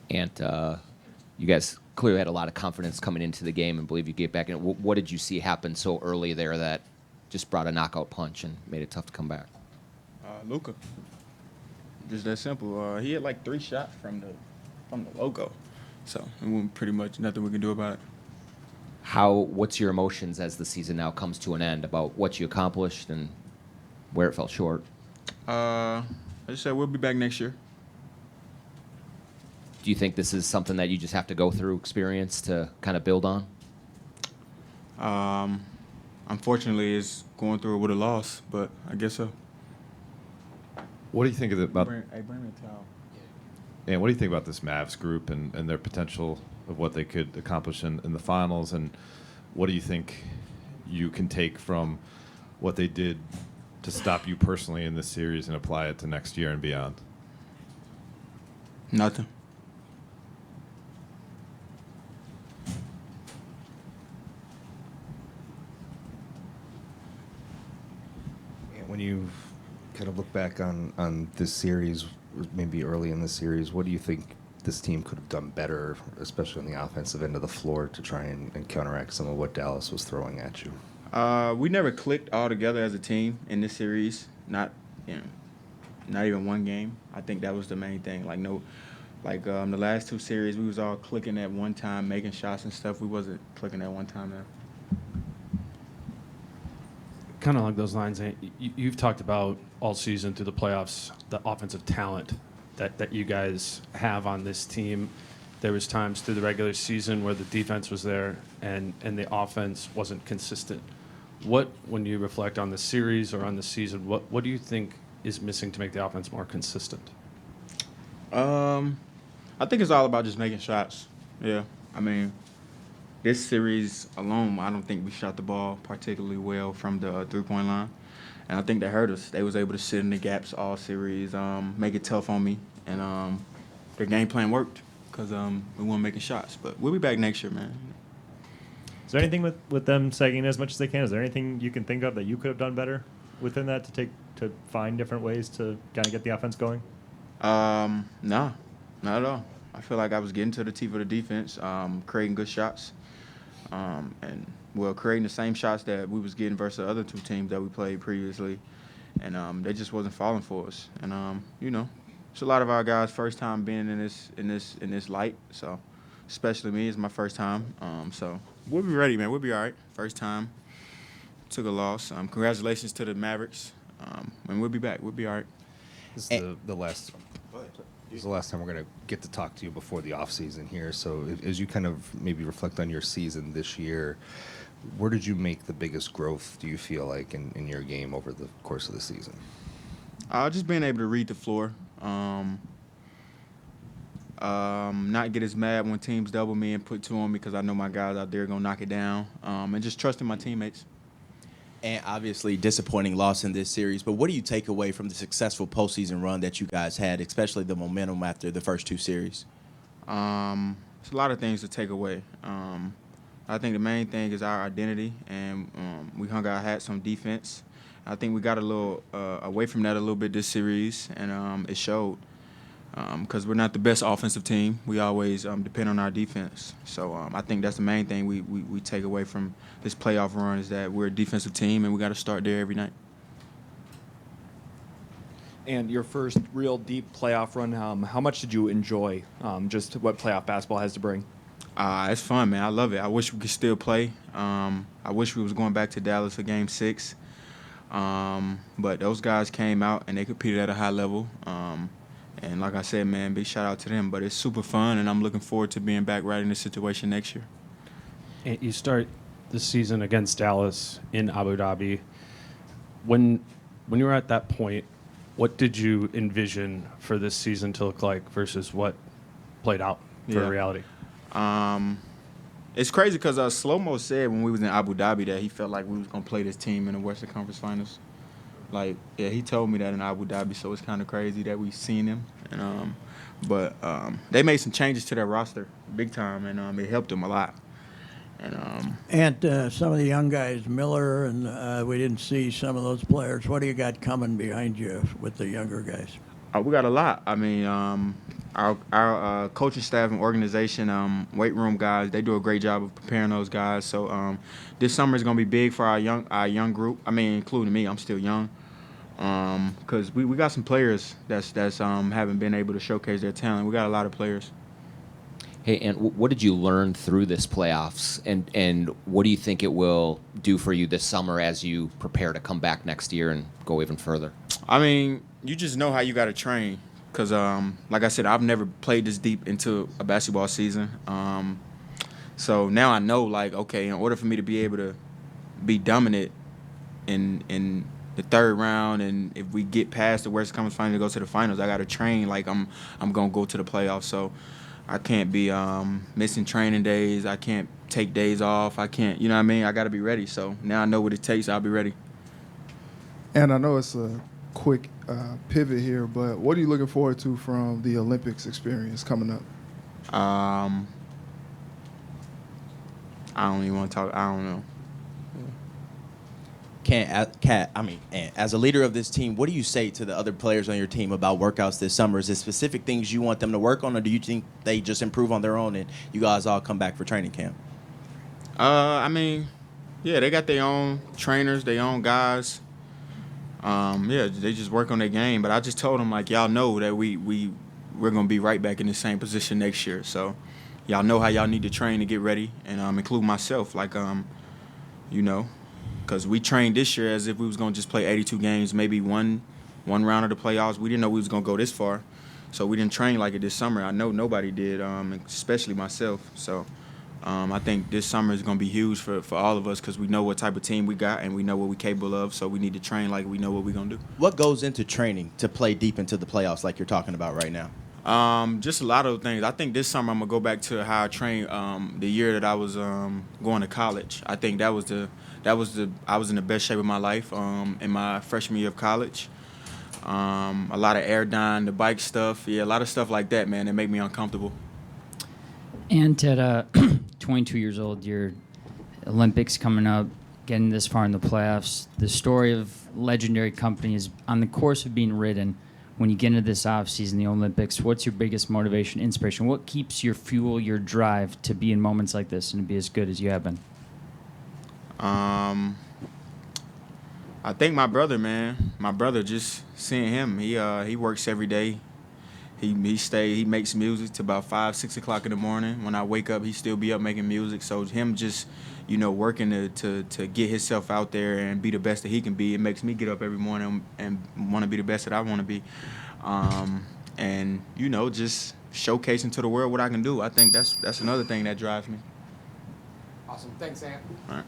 And you guys clearly had a lot of confidence coming into the game and believe you get back in. What did you see happen so early there that just brought a knockout punch and made it tough to come back? Luka. Just that simple. He had like 3 shots from the logo. So it wasn't pretty much nothing we can do about it. What's your emotions as the season now comes to an end about what you accomplished and where it fell short? I just said we'll be back next year. Do you think this is something that you just have to go through experience to kind of build on? Unfortunately, it's going through it with a loss, but I guess so. What do you think about? Bring me a towel. And what do you think about this Mavs group and their potential of what they could accomplish in the finals? And what do you think you can take from what they did to stop you personally in this series and apply it to next year and beyond? Nothing. When you kind of look back on this series, maybe early in the series, what do you think this team could have done better, especially on the offensive end of the floor, to try and counteract some of what Dallas was throwing at you? We never clicked all together as a team in this series. Not even one game. I think that was the main thing. The last 2 series, we was all clicking at one time, making shots and stuff. We wasn't clicking at one time now. Kind of along those lines, you've talked about all season through the playoffs the offensive talent that you guys have on this team. There was times through the regular season where the defense was there and the offense wasn't consistent. When you reflect on the series or on the season, what do you think is missing to make the offense more consistent? I think it's all about just making shots. Yeah, I mean, this series alone, I don't think we shot the ball particularly well from the three-point line. And I think that hurt us. They was able to sit in the gaps all series, make it tough on me. And their game plan worked because we weren't making shots. But we'll be back next year, man. Is there anything with them sagging as much as they can? Is there anything you can think of that you could have done better within that to find different ways to kind of get the offense going? No, not at all. I feel like I was getting to the teeth of the defense, creating good shots. Creating the same shots that we was getting versus the other 2 teams that we played previously, and they just wasn't falling for us. And it's a lot of our guys' first time being in this light. So, especially me, it's my first time. So we'll be ready, man. We'll be all right. First time, took a loss. Congratulations to the Mavericks, and we'll be back. We'll be all right. This is the last. This is the last time we're going to get to talk to you before the offseason here. So as you kind of maybe reflect on your season this year, where did you make the biggest growth, do you feel like, in your game over the course of the season? Just being able to read the floor. Not get as mad when teams double me and put 2 on me because I know my guys out there are going to knock it down. And just trusting my teammates. And obviously disappointing loss in this series, but what do you take away from the successful postseason run that you guys had, especially the momentum after the first 2 series? It's a lot of things to take away. I think the main thing is our identity, and we hung our hats on defense. I think we got a little away from that a little bit this series, and it showed. Because we're not the best offensive team. We always depend on our defense. So I think that's the main thing we take away from this playoff run is that we're a defensive team, and we got to start there every night. And your first real deep playoff run, how much did you enjoy just what playoff basketball has to bring? It's fun, man. I love it. I wish we could still play. I wish we was going back to Dallas for Game 6. But those guys came out, and they competed at a high level. And like I said, man, big shout out to them. But it's super fun, and I'm looking forward to being back right in this situation next year. And you start the season against Dallas in Abu Dhabi. When you were at that point, what did you envision for this season to look like versus what played out for reality? It's crazy because Slow-Mo said when we was in Abu Dhabi that he felt like we was going to play this team in the Western Conference Finals. He told me that in Abu Dhabi, so it's kind of crazy that we seen him. But they made some changes to their roster big time, and it helped them a lot. And some of the young guys, Miller, and we didn't see some of those players. What do you got coming behind you with the younger guys? We got a lot. I mean, our coaching staff and organization, weight room guys, they do a great job of preparing those guys. So this summer is going to be big for our young group. I mean, including me. I'm still young. Because we got some players that's haven't been able to showcase their talent. We got a lot of players. Hey, and what did you learn through this playoffs, and what do you think it will do for you this summer as you prepare to come back next year and go even further? I mean, you just know how you got to train. Because, like I said, I've never played this deep into a basketball season. So now I know, like, okay, in order for me to be able to be dominant in the third round, and if we get past the Western Conference Finals to go to the finals, I got to train like I'm going to go to the playoffs. So I can't be missing training days. I can't take days off. I can't, you know what I mean? I got to be ready. So now I know what it takes. I'll be ready. And I know it's a quick pivot here, but what are you looking forward to from the Olympics experience coming up? I don't even want to talk. I don't know. And as a leader of this team, what do you say to the other players on your team about workouts this summer? Is there specific things you want them to work on, or do you think they just improve on their own and you guys all come back for training camp? I mean, yeah, they got their own trainers, their own guys. Yeah, they just work on their game. But I just told them, like, y'all know that we're gonna be right back in the same position next year. So y'all know how y'all need to train to get ready, and include myself, like you know. Because we trained this year as if we was going to just play 82 games, maybe one round of the playoffs. We didn't know we was going to go this far. So we didn't train like it this summer. I know nobody did, especially myself. So I think this summer is going to be huge for all of us because we know what type of team we got and we know what we're capable of. So we need to train like we know what we're going to do. What goes into training to play deep into the playoffs like you're talking about right now? Just a lot of things. I think this summer I'm going to go back to how I trained the year that I was going to college. I think I was in the best shape of my life in my freshman year of college. A lot of air dying, the bike stuff, a lot of stuff like that, man, that make me uncomfortable. And at 22 years old, your Olympics coming up, getting this far in the playoffs. The story of legendary company is on the course of being written. When you get into this offseason, the Olympics, what's your biggest motivation, inspiration? What keeps your fuel, your drive to be in moments like this and to be as good as you have been? I think my brother, man. My brother, just seeing him. He works every day. He makes music to about 5, 6 o'clock in the morning. When I wake up, he still be up making music. So him just, working to get himself out there and be the best that he can be, it makes me get up every morning and want to be the best that I want to be. And just showcasing to the world what I can do. I think that's another thing that drives me. Awesome. Thanks, Sam. All right.